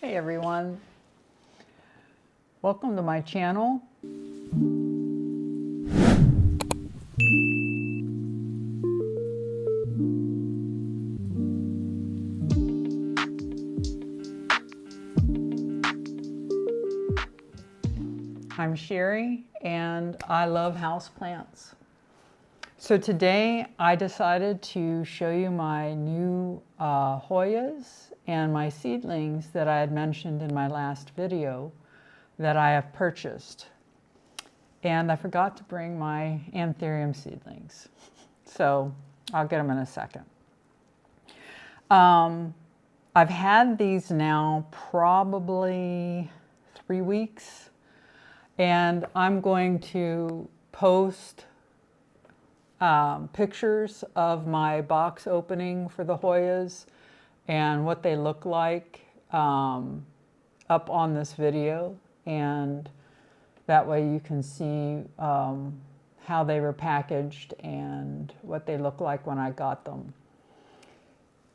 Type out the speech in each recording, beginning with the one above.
Hey everyone, welcome to my channel. I'm Sherry and I love houseplants. So today I decided to show you my new Hoyas and my seedlings that I had mentioned in my last video that I have purchased. And I forgot to bring my Anthurium seedlings. So I'll get them in a second. I've had these now probably 3 weeks. And I'm going to post pictures of my box opening for the Hoyas and what they look like up on this video, and that way you can see how they were packaged and what they look like when I got them.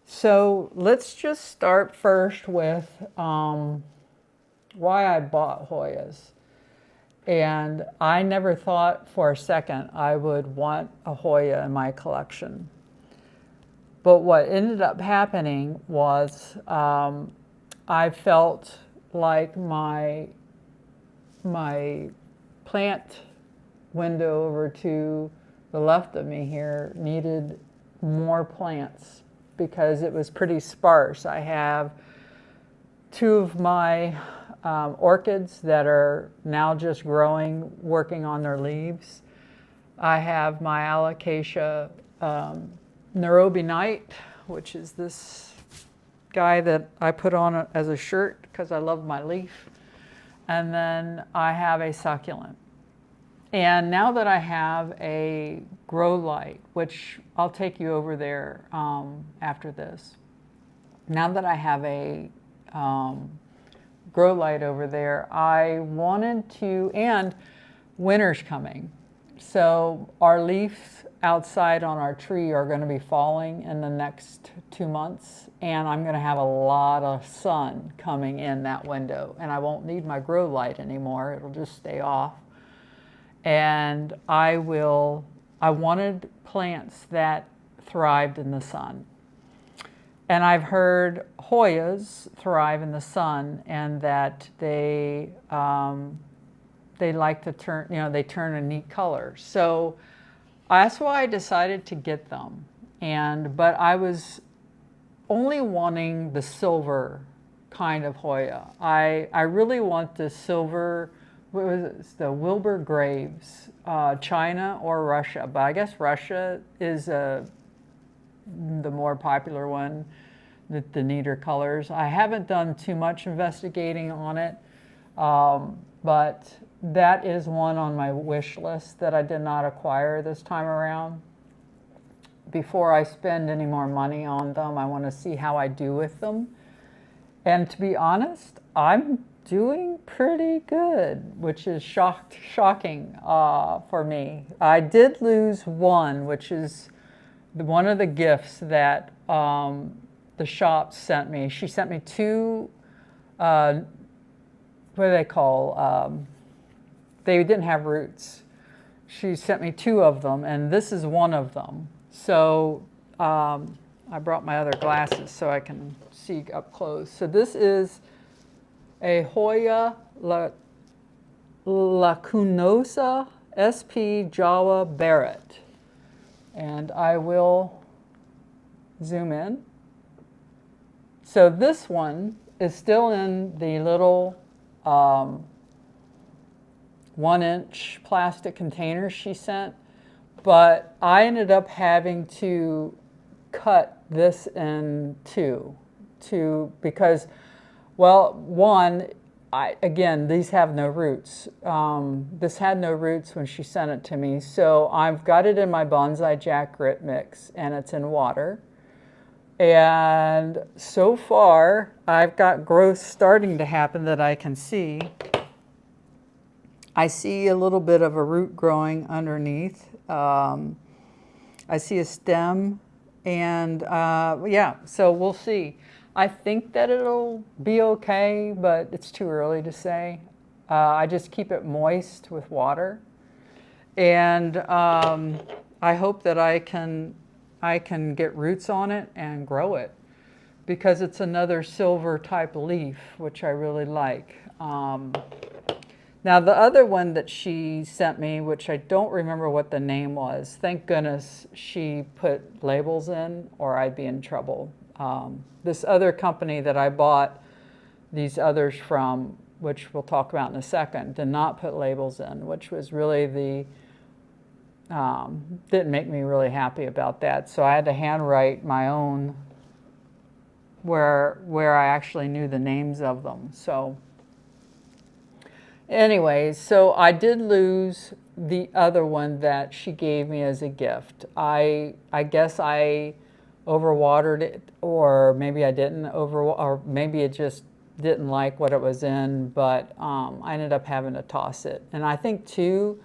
So let's just start first with why I bought Hoyas. And I never thought for a second I would want a Hoya in my collection. But what ended up happening was I felt like my plant window over to the left of me here needed more plants because it was pretty sparse. I have 2 of my orchids that are now just growing, working on their leaves. I have my alocasia Nairobi Night, which is this guy that I put on as a shirt because I love my leaf. And then I have a succulent. And now that I have a grow light, which I'll take you over there after this. Now that I have a grow light over there, I wanted to, and winter's coming. So our leaves outside on our tree are going to be falling in the next 2 months, and I'm going to have a lot of sun coming in that window, and I won't need my grow light anymore. It'll just stay off. And I wanted plants that thrived in the sun. And I've heard Hoyas thrive in the sun, and that they like to turn, they turn a neat color. So that's why I decided to get them. But I was only wanting the silver kind of Hoya. I really want the silver, what was it, the Wilbur Graves, China or Russia. But I guess Russia is the more popular one, the neater colors. I haven't done too much investigating on it, but that is one on my wish list that I did not acquire this time around. Before I spend any more money on them, I want to see how I do with them. And to be honest, I'm doing pretty good, which is shocking for me. I did lose one, which is one of the gifts that the shop sent me. She sent me 2, what do they call, they didn't have roots. She sent me 2 of them, and this is one of them. So I brought my other glasses so I can see up close. So this is a Hoya lacunosa SP Jawa Barrett. And I will zoom in. So this one is still in the little 1-inch plastic container she sent, but I ended up having to cut this in two because, well, one, again, these have no roots. This had no roots when she sent it to me, so I've got it in my bonsai jack grit mix, and it's in water. And so far, I've got growth starting to happen that I can see. I see a little bit of a root growing underneath. I see a stem, and yeah, so we'll see. I think that it'll be okay, but it's too early to say. I just keep it moist with water, and I hope that I can get roots on it and grow it, because it's another silver type leaf, which I really like. Now the other one that she sent me, which I don't remember what the name was, thank goodness she put labels in or I'd be in trouble. This other company that I bought these others from, which we'll talk about in a second, did not put labels in, which was really didn't make me really happy about that. So I had to handwrite my own where I actually knew the names of them. So anyways, so I did lose the other one that she gave me as a gift. I guess I overwatered it, or maybe I didn't or maybe it just didn't like what it was in, but I ended up having to toss it. And I think too,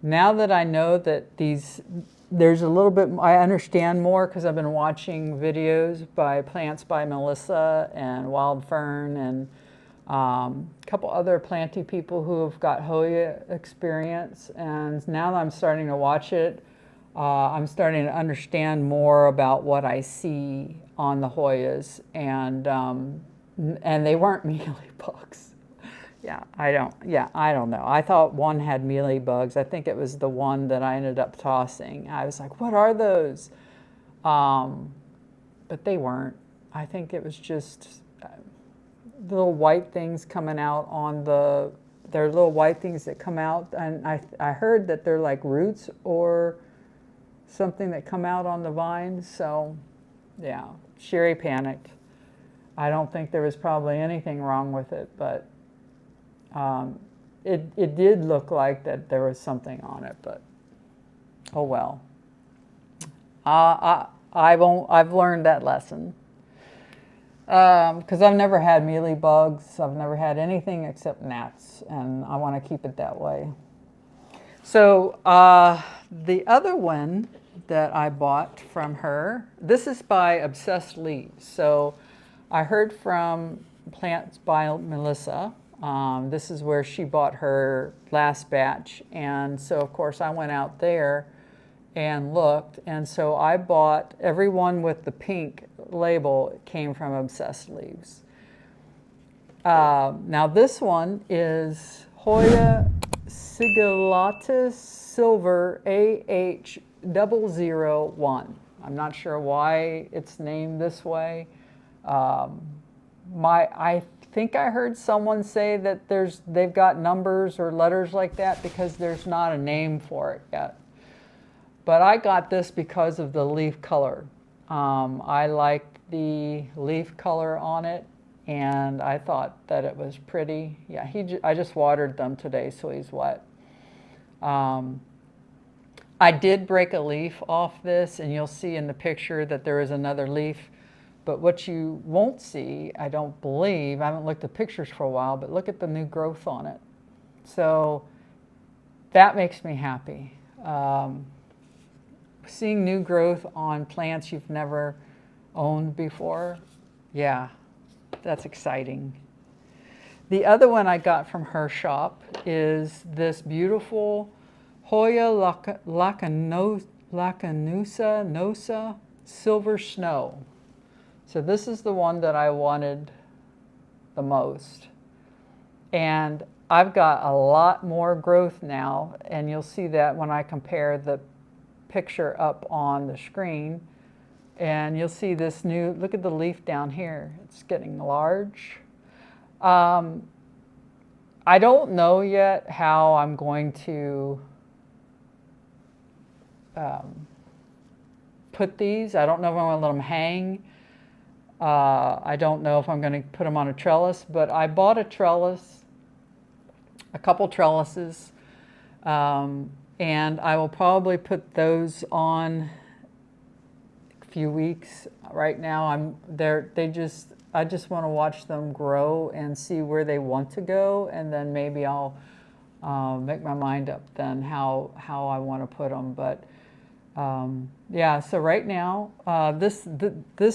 now that I know that there's a little bit, I understand more because I've been watching videos by Plants by Melissa and Wild Fern and a couple other planty people who have got Hoya experience. And now that I'm starting to watch it, I'm starting to understand more about what I see on the Hoyas, and they weren't mealybugs. I don't know. I thought one had mealybugs. I think it was the one that I ended up tossing. I was like, what are those? But they weren't. I think it was just little white things coming out on they're little white things that come out, and I heard that they're like roots or something that come out on the vines. So yeah, Sherry panicked. I don't think there was probably anything wrong with it, but it did look like that there was something on it, but oh well. I've learned that lesson, because I've never had mealybugs. I've never had anything except gnats, and I want to keep it that way. So the other one that I bought from her, this is by ObsessedLeaves. So I heard from Plants by Melissa. This is where she bought her last batch, and so of course I went out there and looked, and so I bought every one with the pink label. Came from ObsessedLeaves. Now this one is Hoya Sigillatus Silver AH001. I'm not sure why it's named this way. I think I heard someone say that they've got numbers or letters like that because there's not a name for it yet. But I got this because of the leaf color. I liked the leaf color on it, and I thought that it was pretty. Yeah, I just watered them today, so he's wet. I did break a leaf off this, and you'll see in the picture that there is another leaf. But what you won't see, I don't believe, I haven't looked at pictures for a while, but look at the new growth on it. So that makes me happy. Seeing new growth on plants you've never owned before, yeah, that's exciting. The other one I got from her shop is this beautiful Hoya Lacanusa Silver Snow. So this is the one that I wanted the most. And I've got a lot more growth now, and you'll see that when I compare the picture up on the screen. And you'll see this new, look at the leaf down here. It's getting large. I don't know yet how I'm going to put these. I don't know if I'm going to let them hang. I don't know if I'm going to put them on a trellis, but I bought a trellis, a couple trellises, and I will probably put those on a few weeks. Right now, I just want to watch them grow and see where they want to go, and then maybe I'll make my mind up then how I want to put them. But Yeah, so right now, this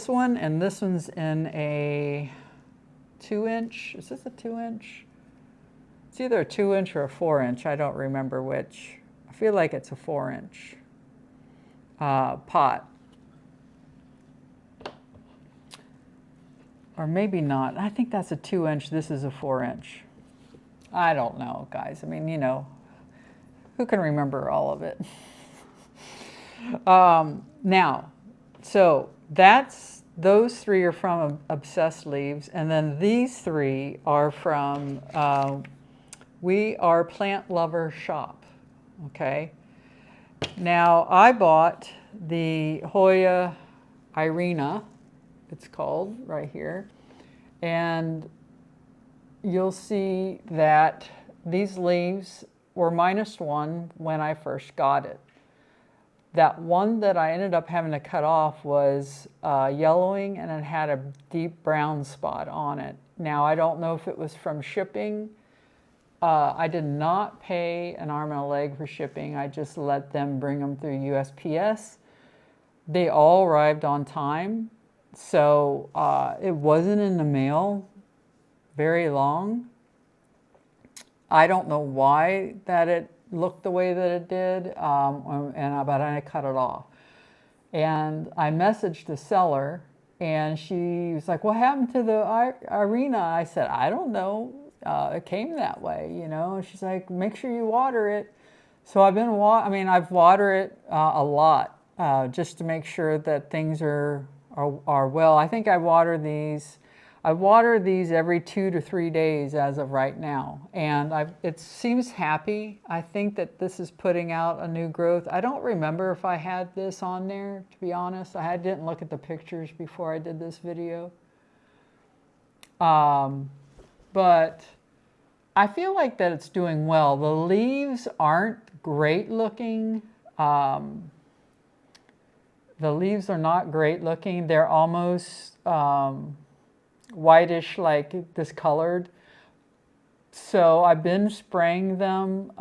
one and this one's in a 2-inch. Is this a 2-inch? It's either a 2-inch or a 4-inch. I don't remember which. I feel like it's a 4-inch pot. Or maybe not. I think that's a 2-inch. This is a 4-inch. I don't know, guys. I mean, you know, who can remember all of it? Now, so those 3 are from ObsessedLeaves, and then these 3 are from WeArePlantLoversShop. Okay. Now I bought the Hoya Irina, it's called right here, and you'll see that these leaves were -1 when I first got it. That one that I ended up having to cut off was yellowing, and it had a deep brown spot on it. Now, I don't know if it was from shipping. I did not pay an arm and a leg for shipping. I just let them bring them through USPS. They all arrived on time, so it wasn't in the mail very long. I don't know why that it looked the way that it did, but I cut it off. And I messaged the seller, and she was like, "What happened to the Irina?" I said, "I don't know. It came that way, you know." And she's like, "Make sure you water it." So I've been I've watered it a lot just to make sure that things are well. I think I water these every 2 to 3 days as of right now, and it seems happy. I think that this is putting out a new growth. I don't remember if I had this on there, to be honest. I didn't look at the pictures before I did this video. But I feel like that it's doing well. The leaves aren't great looking. The leaves are not great looking. They're almost whitish, like discolored. So I've been spraying them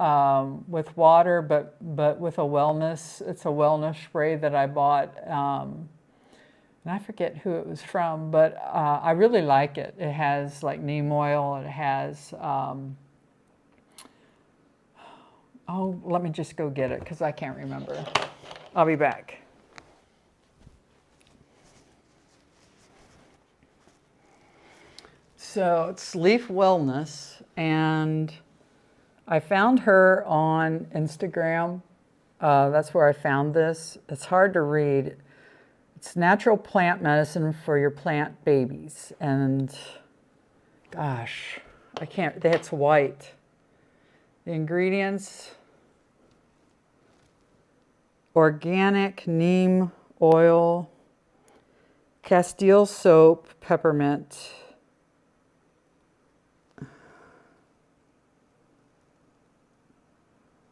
with water, but with it's a wellness spray that I bought. And I forget who it was from, but I really like it. It has like neem oil. It has, oh, let me just go get it because I can't remember. I'll be back. So it's Leaf Wellness, and I found her on Instagram. That's where I found this. It's hard to read. It's natural plant medicine for your plant babies. And gosh, I can't, it's white. The ingredients: organic neem oil, Castile soap, peppermint,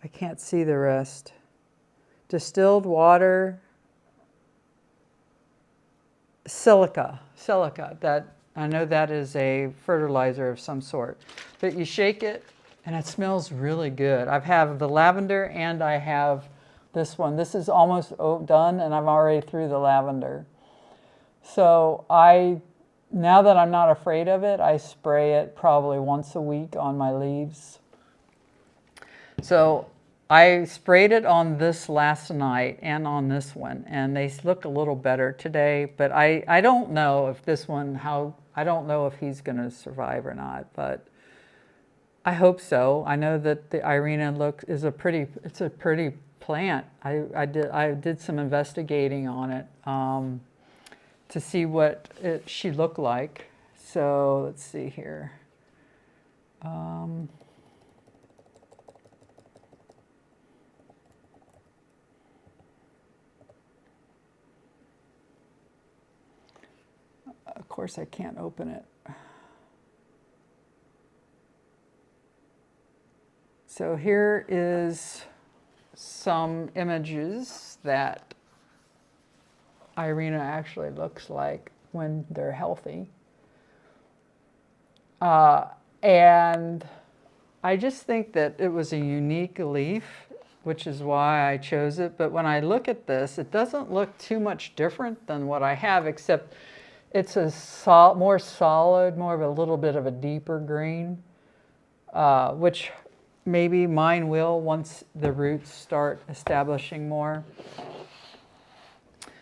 I can't see the rest. Distilled water, silica. That, I know that is a fertilizer of some sort. But you shake it, and it smells really good. I have the lavender, and I have this one. This is almost done, and I'm already through the lavender. So now that I'm not afraid of it, I spray it probably once a week on my leaves. So I sprayed it on this last night and on this one, and they look a little better today, but I don't know if this one, I don't know if he's going to survive or not, but I hope so. I know that the Irina it's a pretty plant. I did some investigating on it to see what she looked like. So let's see here. Of course, I can't open it. So here is some images that Irina actually looks like when they're healthy. And I just think that it was a unique leaf. which is why I chose it. But when I look at this, it doesn't look too much different than what I have, except it's a more solid, more of a little bit of a deeper green, which maybe mine will once the roots start establishing more.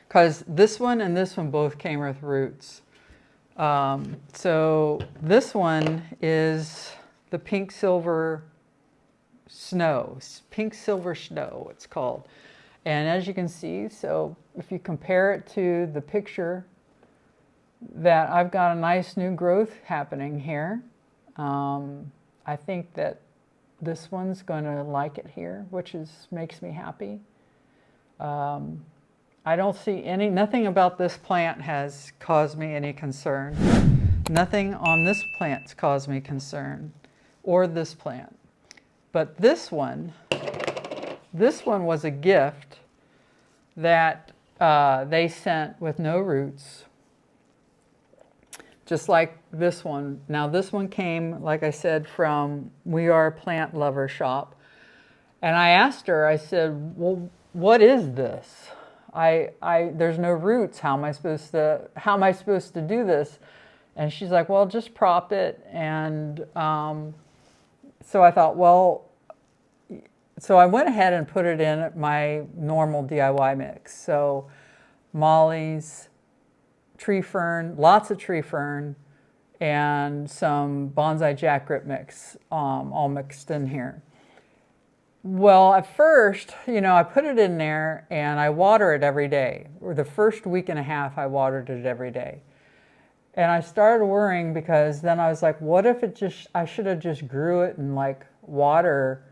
Because this one and this one both came with roots. So this one is the pink silver snow, it's called. And as you can see, so if you compare it to the picture, that I've got a nice new growth happening here. I think that this one's going to like it here, which makes me happy. I don't see nothing about this plant has caused me any concern. Nothing on this plant's caused me concern, or this plant. But this one was a gift that they sent with no roots, just like this one. Now this one came, like I said, from WeArePlantLoversShop. And I asked her, I said, well, what is this? There's no roots. How am I supposed to do this? And she's like, well, just prop it. And so I thought, well, so I went ahead and put it in my normal DIY mix. So mollies, tree fern, lots of tree fern, and some bonsai jackroot mix, all mixed in here. Well, at first, I put it in there and I water it every day. Or the first week and a half, I watered it every day. And I started worrying because then I was like, what if I should have just grew it in like water.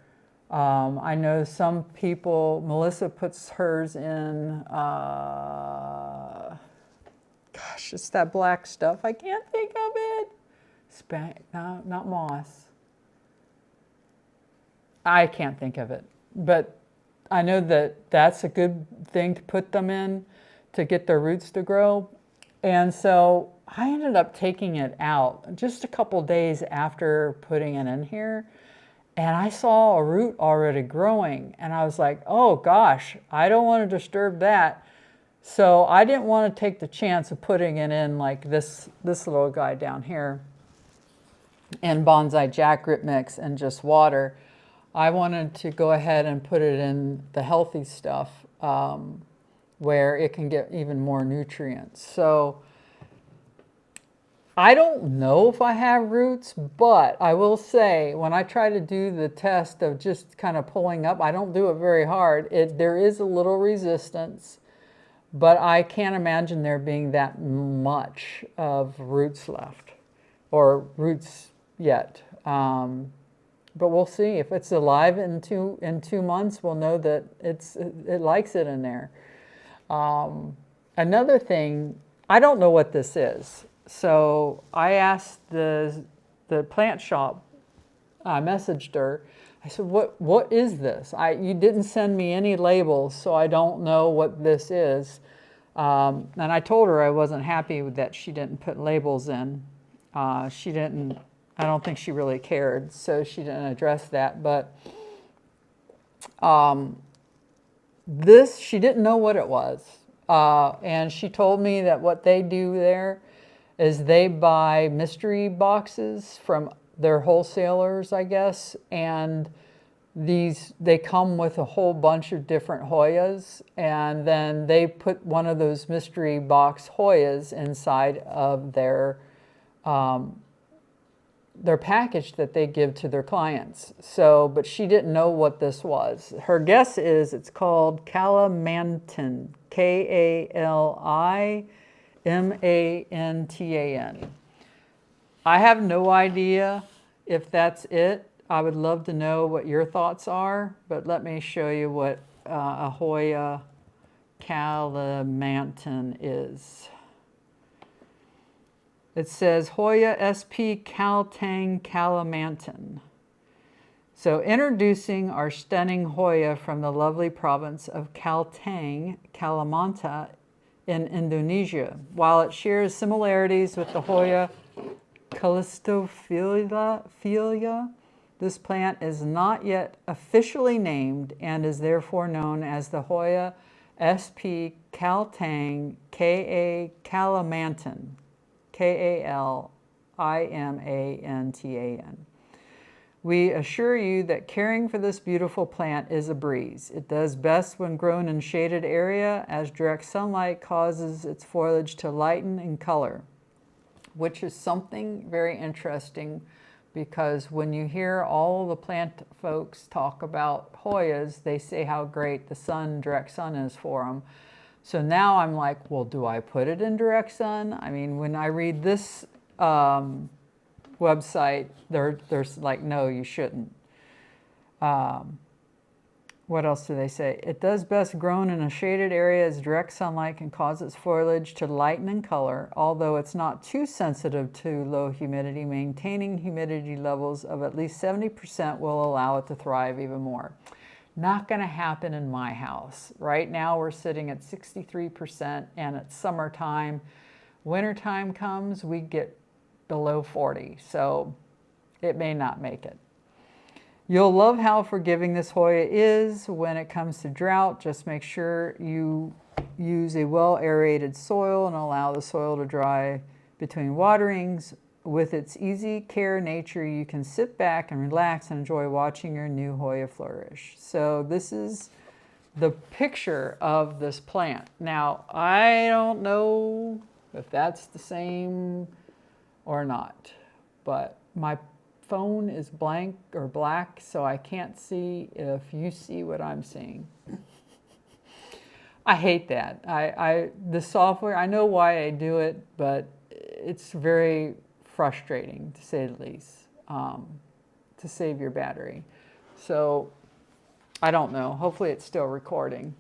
I know some people, Melissa puts hers in, gosh, it's that black stuff. I can't think of it. No, not moss. I can't think of it, but I know that that's a good thing to put them in to get their roots to grow. And so I ended up taking it out just a couple days after putting it in here, and I saw a root already growing, and I was like, oh gosh, I don't want to disturb that. So I didn't want to take the chance of putting it in like this little guy down here in bonsai jackroot mix and just water. I wanted to go ahead and put it in the healthy stuff where it can get even more nutrients. So I don't know if I have roots, but I will say when I try to do the test of just kind of pulling up, I don't do it very hard. There is a little resistance, but I can't imagine there being that much of roots left or roots yet. But we'll see. If it's alive in 2 months, we'll know that it likes it in there. Another thing, I don't know what this is. So I asked the plant shop, I messaged her. I said, what is this? You didn't send me any labels, so I don't know what this is. And I told her I wasn't happy with that she didn't put labels in. I don't think she really cared, so she didn't address that. But she didn't know what it was. And she told me that what they do there is they buy mystery boxes from their wholesalers, I guess, and they come with a whole bunch of different Hoyas, and then they put one of those mystery box Hoyas inside of their package that they give to their clients. So, but she didn't know what this was. Her guess is it's called Calamantan, Kalimantan. I have no idea if that's it. I would love to know what your thoughts are, but let me show you what a Hoya Calamantan is. It says Hoya SP Caltang Calamantan. So introducing our stunning Hoya from the lovely province of Caltang, Kalimantan in Indonesia. While it shares similarities with the Hoya Calistophilia, This plant is not yet officially named and is therefore known as the Hoya sp. Kaltang Ka Kalimantan, Kalimantan. We assure you that caring for this beautiful plant is a breeze. It does best when grown in shaded area, as direct sunlight causes its foliage to lighten in color, which is something very interesting, because when you hear all the plant folks talk about Hoyas, they say how great the sun, direct sun is for them. So now I'm like, well, do I put it in direct sun? I mean, when I read this website, there's like, no, you shouldn't. What else do they say? It does best grown in a shaded area, as direct sunlight can cause its foliage to lighten in color, although it's not too sensitive to low humidity. Maintaining humidity levels of at least 70% will allow it to thrive even more. Not going to happen in my house. Right now we're sitting at 63% and it's summertime. Wintertime comes, we get below 40, so it may not make it. You'll love how forgiving this Hoya is when it comes to drought. Just make sure you use a well-aerated soil and allow the soil to dry between waterings. With its easy care nature, you can sit back and relax and enjoy watching your new Hoya flourish. So this is the picture of this plant. Now, I don't know if that's the same or not, but my phone is blank or black, so I can't see if you see what I'm seeing. I hate that. The software, I know why I do it, but it's very frustrating, to say the least, to save your battery. So I don't know. Hopefully it's still recording.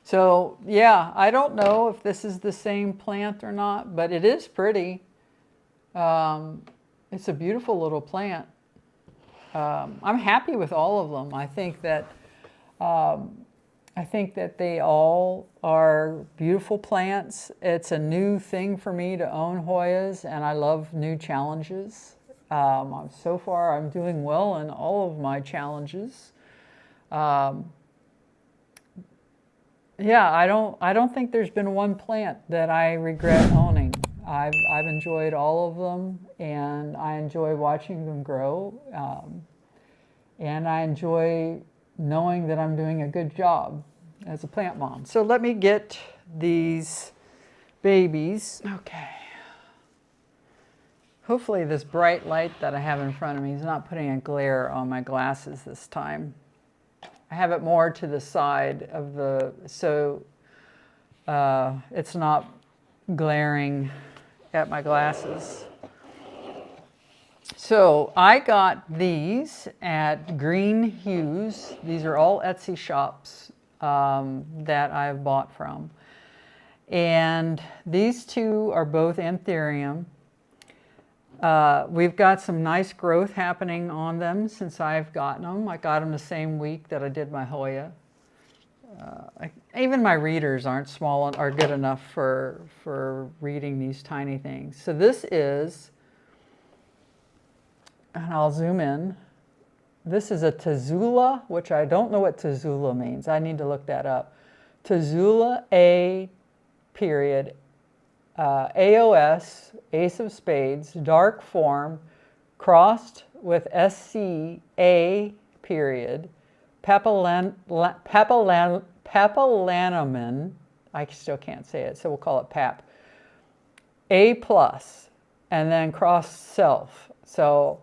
So yeah, I don't know if this is the same plant or not, but it is pretty. It's a beautiful little plant. I'm happy with all of them. I think that they all are beautiful plants. It's a new thing for me to own Hoyas, and I love new challenges. So far, I'm doing well in all of my challenges. Yeah, I don't think there's been one plant that I regret owning. I've enjoyed all of them, and I enjoy watching them grow, and I enjoy knowing that I'm doing a good job as a plant mom. So let me get these babies. Okay. Hopefully this bright light that I have in front of me is not putting a glare on my glasses this time. I have it more to the side of the, so it's not glaring at my glasses. So I got these at GreenHues. These are all Etsy shops that I've bought from. And these two are both Anthurium. We've got some nice growth happening on them since I've gotten them. I got them the same week that I did my Hoya. Even my readers are good enough for reading these tiny things. So this is, and I'll zoom in. This is a Tazula, which I don't know what Tazula means. I need to look that up. Tazula A period, AOS, Ace of Spades, dark form, crossed with SC A period, papillanamon, I still can't say it, so we'll call it Pap, A plus, and then cross self. So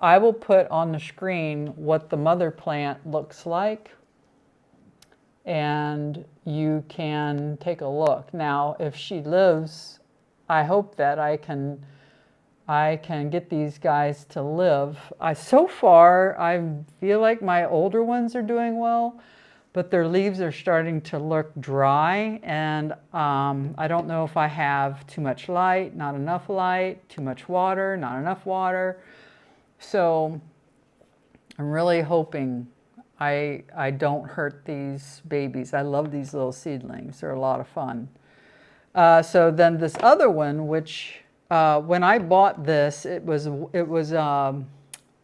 I will put on the screen what the mother plant looks like, and you can take a look. Now, if she lives, I hope that I can get these guys to live. So far, I feel like my older ones are doing well, but their leaves are starting to look dry, and I don't know if I have too much light, not enough light, too much water, not enough water. So I'm really hoping I don't hurt these babies. I love these little seedlings. They're a lot of fun. So then this other one, which when I bought this, it was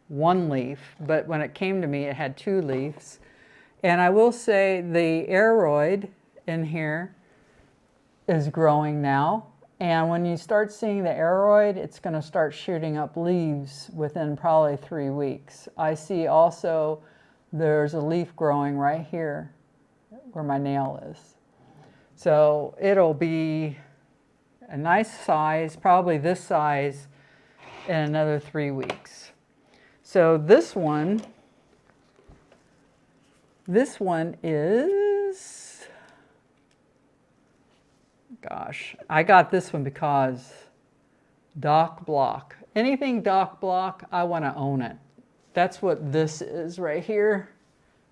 one leaf, but when it came to me, it had 2 leaves. And I will say the aroid in here is growing now. And when you start seeing the aroid, it's going to start shooting up leaves within probably 3 weeks. I see also there's a leaf growing right here where my nail is. So it'll be a nice size, probably this size, in another 3 weeks. So this one is, gosh, I got this one because dock block. Anything dock block, I want to own it. That's what this is right here.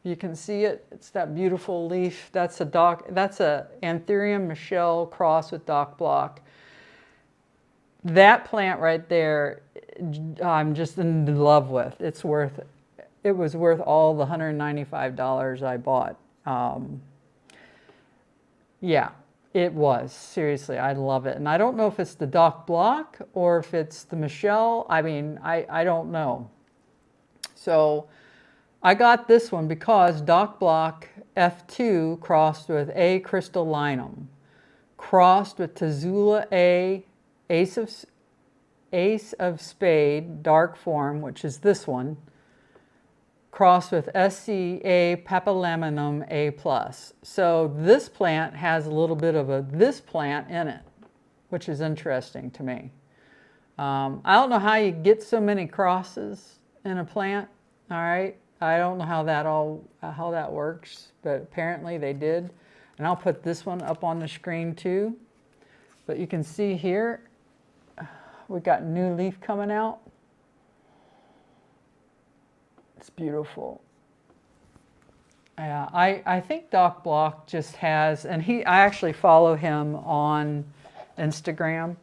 You can see it. It's that beautiful leaf. That's a Anthurium Michelle cross with dock block. That plant right there, I'm just in love with. It was worth all the $195 I bought. Yeah, it was. Seriously, I love it. And I don't know if it's the dock block or if it's the Michelle. I mean, I don't know. So I got this one because dock block F2 crossed with A crystallinum, crossed with Tazula A, Ace of Spade, dark form, which is this one, crossed with SCA Papillaminum A+. So this plant has a little bit of this plant in it, which is interesting to me. I don't know how you get so many crosses in a plant, all right? I don't know how that works, but apparently they did. And I'll put this one up on the screen too. But you can see here, we got new leaf coming out. It's beautiful. Yeah, I think Doc Block just has, and I actually follow him on Instagram.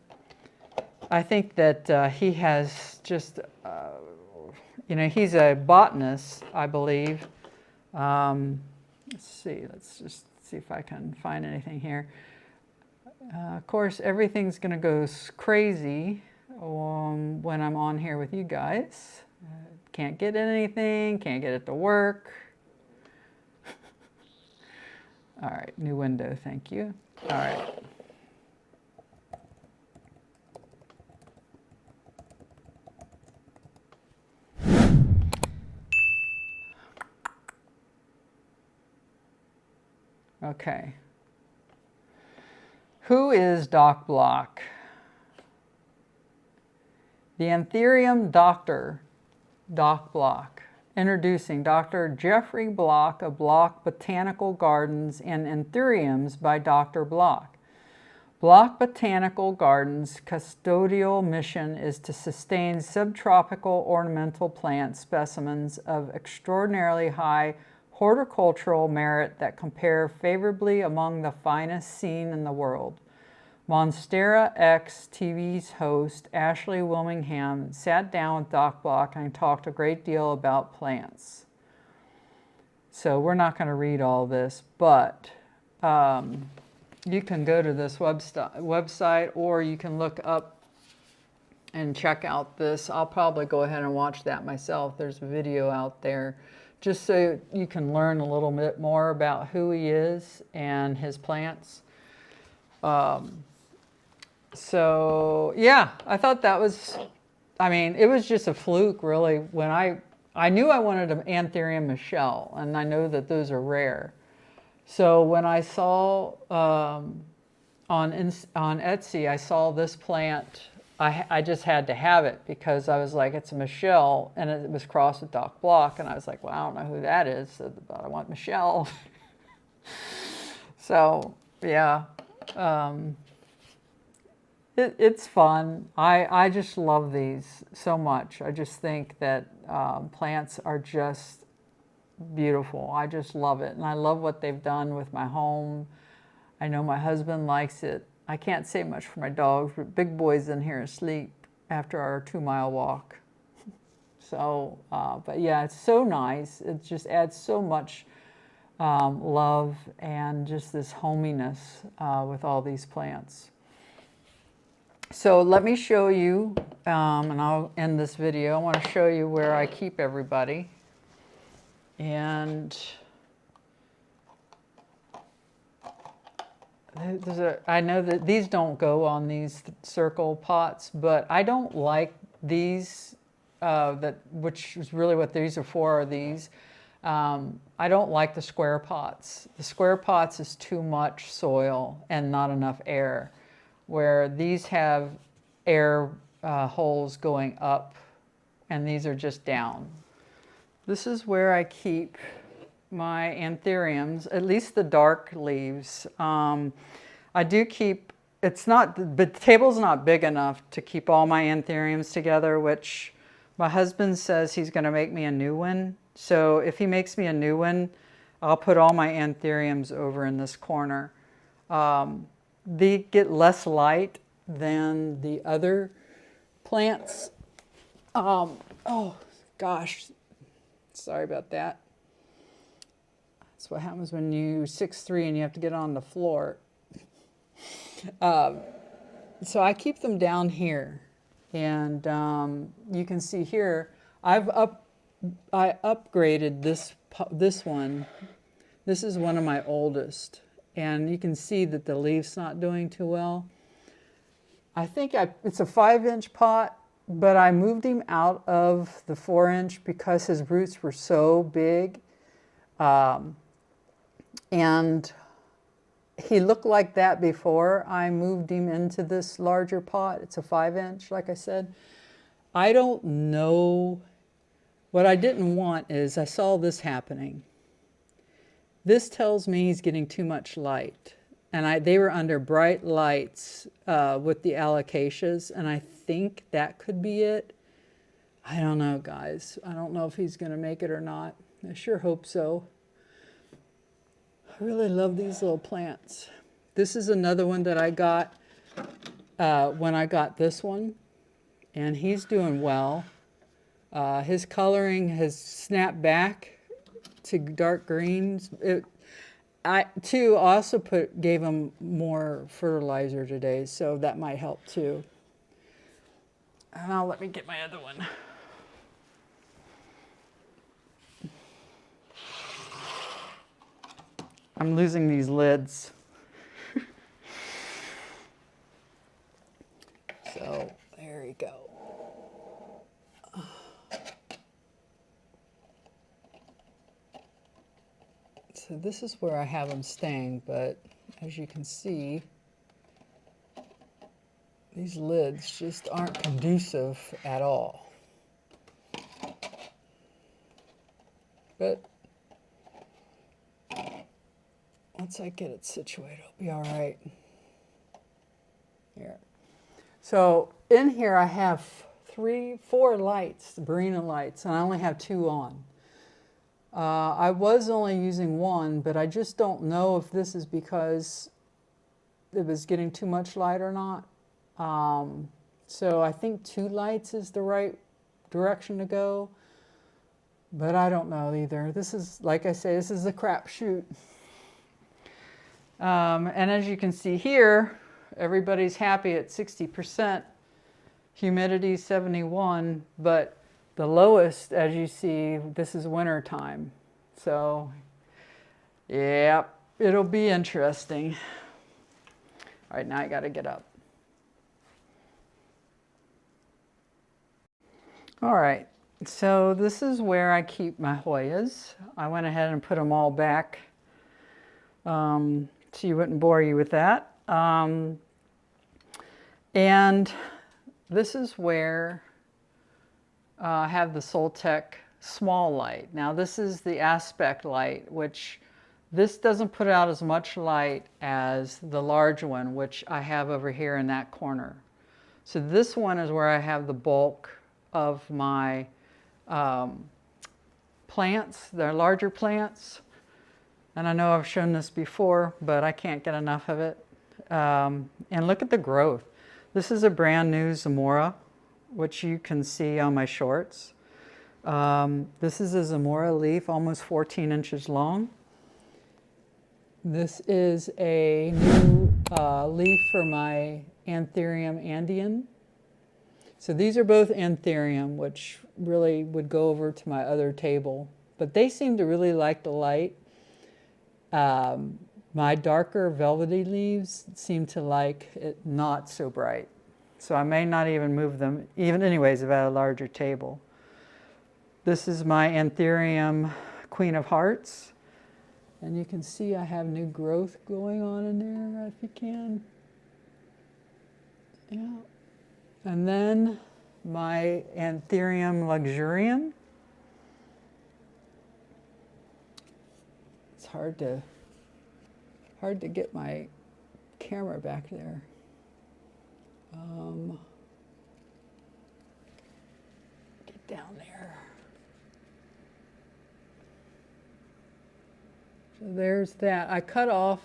I think that he has just, you know, he's a botanist, I believe. Let's just see if I can find anything here. Of course, everything's going to go crazy when I'm on here with you guys. Can't get anything, can't get it to work. All right, new window, thank you. All right. Okay. Who is Doc Block? The Anthurium Doctor, Doc Block. Introducing Dr. Jeffrey Block of Block Botanical Gardens and Anthuriums by Dr. Block. Block Botanical Gardens' custodial mission is to sustain subtropical ornamental plant specimens of extraordinarily high horticultural merit that compare favorably among the finest seen in the world. Monstera X TV's host, Ashley Wilmingham, sat down with Doc Block and talked a great deal about plants. So we're not going to read all this, but you can go to this website or you can look up and check out this. I'll probably go ahead and watch that myself. There's a video out there just so you can learn a little bit more about who he is and his plants. So yeah, I thought that was, I mean, it was just a fluke really when I knew I wanted an Anthurium Michelle, and I know that those are rare. So when I saw on Etsy, I saw this plant, I just had to have it because I was like, it's a Michelle, and it was crossed with Doc Block, and I was like, well, I don't know who that is, but I want Michelle. So yeah. It's fun. I just love these so much. I just think that plants are just beautiful. I just love it. And I love what they've done with my home. I know my husband likes it. I can't say much for my dogs, but Big Boy's in here asleep after our 2-mile walk. So, but yeah, it's so nice. It just adds so much love and just this hominess with all these plants. So let me show you, and I'll end this video. I want to show you where I keep everybody. And I know that these don't go on these circle pots, but I don't like these, which is really what these are for, are these. I don't like the square pots. The square pots is too much soil and not enough air, where these have air holes going up and these are just down. This is where I keep my anthuriums, at least the dark leaves. I do keep, it's not, the table's not big enough to keep all my anthuriums together, which my husband says he's going to make me a new one. So if he makes me a new one, I'll put all my anthuriums over in this corner. They get less light than the other plants. Oh gosh, sorry about that. That's what happens when you're 6'3" and you have to get on the floor. So I keep them down here, and you can see here I upgraded this one. This is one of my oldest, and you can see that the leaf's not doing too well. I think it's a 5-inch pot, but I moved him out of the 4-inch because his roots were so big. And he looked like that before I moved him into this larger pot. It's a 5-inch, like I said. I don't know. What I didn't want is I saw this happening. This tells me he's getting too much light. And they were under bright lights with the alocasias, and I think that could be it. I don't know, guys. I don't know if he's going to make it or not. I sure hope so. I really love these little plants. This is another one that I got when I got this one, and he's doing well. His coloring has snapped back to dark greens. I also gave him more fertilizer today, so that might help too. And now let me get my other one. I'm losing these lids. So there you go. So this is where I have them staying, but as you can see, these lids just aren't conducive at all. But once I get it situated, I'll be all right. Here. So in here I have 4 lights, Barina lights, and I only have 2 on. I was only using 1, but I just don't know if this is because it was getting too much light or not. So I think 2 lights is the right direction to go, but I don't know either. This is, like I say, this is a crapshoot. And as you can see here, everybody's happy at 60%, humidity 71, but the lowest, as you see, this is winter time. So, yeah, it'll be interesting. All right, now I got to get up. All right, so this is where I keep my Hoyas. I went ahead and put them all back so you wouldn't bore you with that. And this is where I have the Soltech small light. Now this is the aspect light, which this doesn't put out as much light as the large one, which I have over here in that corner. So this one is where I have the bulk of my plants, the larger plants. And I know I've shown this before, but I can't get enough of it. And look at the growth. This is a brand new Zamora, which you can see on my shorts. This is a Zamora leaf, almost 14 inches long. This is a new leaf for my Anthurium Andean. So these are both Anthurium, which really would go over to my other table. But they seem to really like the light. My darker velvety leaves seem to like it not so bright. So I may not even move them, even anyways, if I had a larger table. This is my Anthurium Queen of Hearts. And you can see I have new growth going on in there, if you can. Yeah. And then my Anthurium luxurian. It's hard to get my camera back there. Get down there. So there's that. I cut off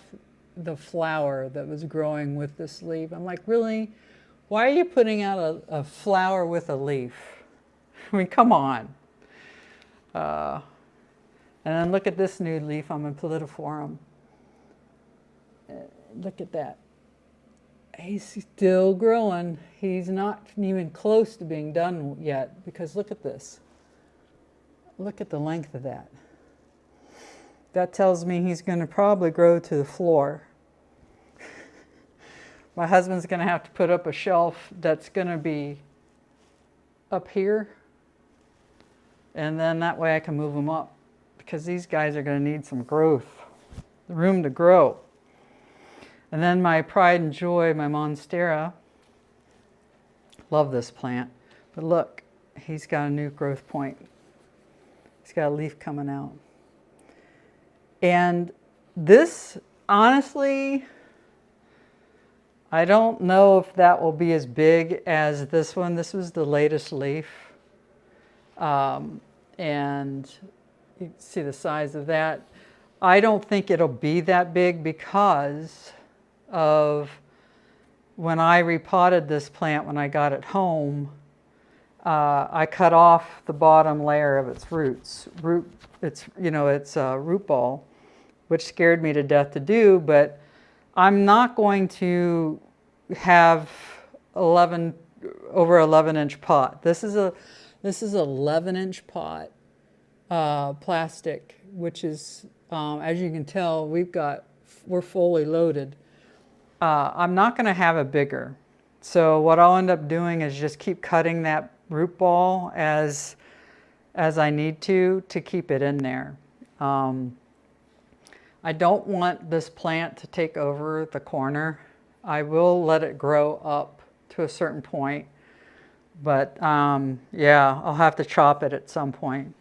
the flower that was growing with this leaf. I'm like, really? Why are you putting out a flower with a leaf? I mean, come on. And then look at this new leaf on my Pallidiflorum. Look at that. He's still growing. He's not even close to being done yet, because look at this. Look at the length of that. That tells me he's going to probably grow to the floor. My husband's going to have to put up a shelf that's going to be up here. And then that way I can move them up, because these guys are going to need some growth, room to grow. And then my pride and joy, my Monstera. Love this plant. But look, he's got a new growth point. He's got a leaf coming out. And this, honestly, I don't know if that will be as big as this one. This was the latest leaf. And you can see the size of that. I don't think it'll be that big because of when I repotted this plant when I got it home. I cut off the bottom layer of its roots. It's root ball, which scared me to death to do, but I'm not going to have over 11-inch pot. This is a 11-inch pot, plastic, which is, as you can tell, we're fully loaded. I'm not going to have it bigger. So what I'll end up doing is just keep cutting that root ball as I need to keep it in there. I don't want this plant to take over the corner. I will let it grow up to a certain point, but yeah, I'll have to chop it at some point.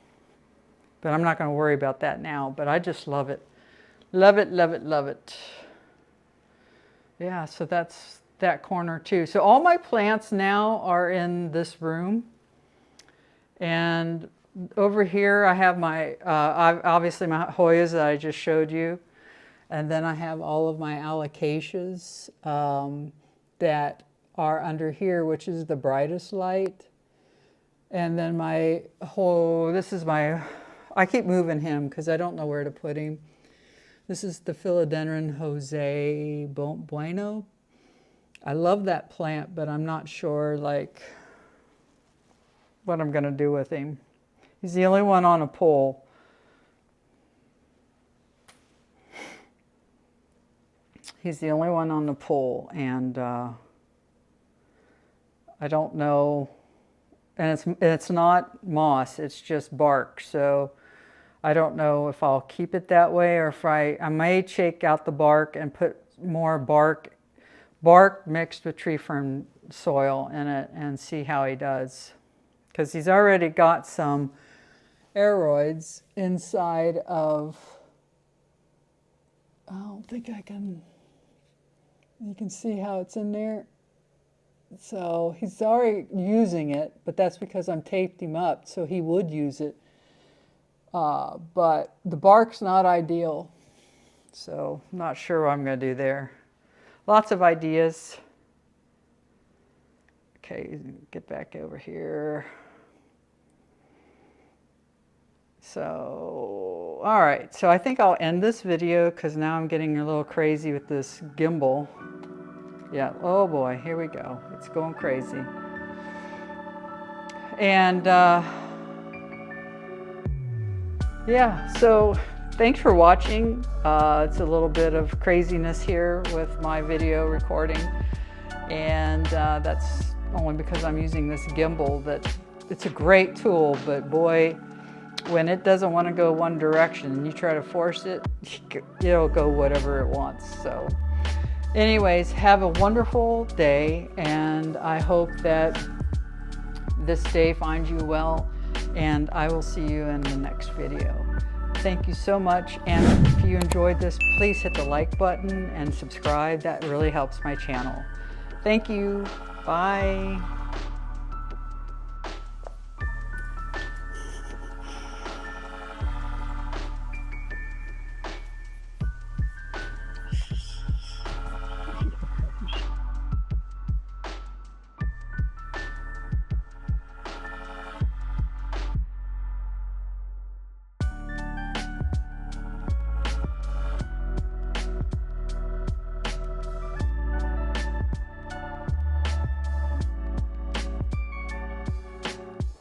But I'm not going to worry about that now, but I just love it. Love it, love it, love it. Yeah, so that's that corner too. So all my plants now are in this room. And over here I have my, obviously my Hoyas that I just showed you. And then I have all of my alocasias that are under here, which is the brightest light. And then this is my, I keep moving him because I don't know where to put him. This is the Philodendron Jose Bueno. I love that plant, but I'm not sure what I'm going to do with him. He's the only one on a pole. He's the only one on the pole, and I don't know. And it's not moss; it's just bark. So I don't know if I'll keep it that way, or if I may shake out the bark and put more bark mixed with tree fern soil in it and see how he does. Because he's already got some aeroids inside of, I don't think I can, you can see how it's in there. So he's already using it, but that's because I'm taped him up, so he would use it. But the bark's not ideal, so I'm not sure what I'm going to do there. Lots of ideas. Okay, get back over here. So all right, so I think I'll end this video because now I'm getting a little crazy with this gimbal. Yeah, oh boy, here we go. It's going crazy. And yeah, so thanks for watching. It's a little bit of craziness here with my video recording, and that's only because I'm using this gimbal. That it's a great tool, but boy, when it doesn't want to go one direction and you try to force it, it'll go whatever it wants. So anyways, have a wonderful day, and I hope that this day finds you well, and I will see you in the next video. Thank you so much, and if you enjoyed this, please hit the like button and subscribe. That really helps my channel. Thank you. Bye.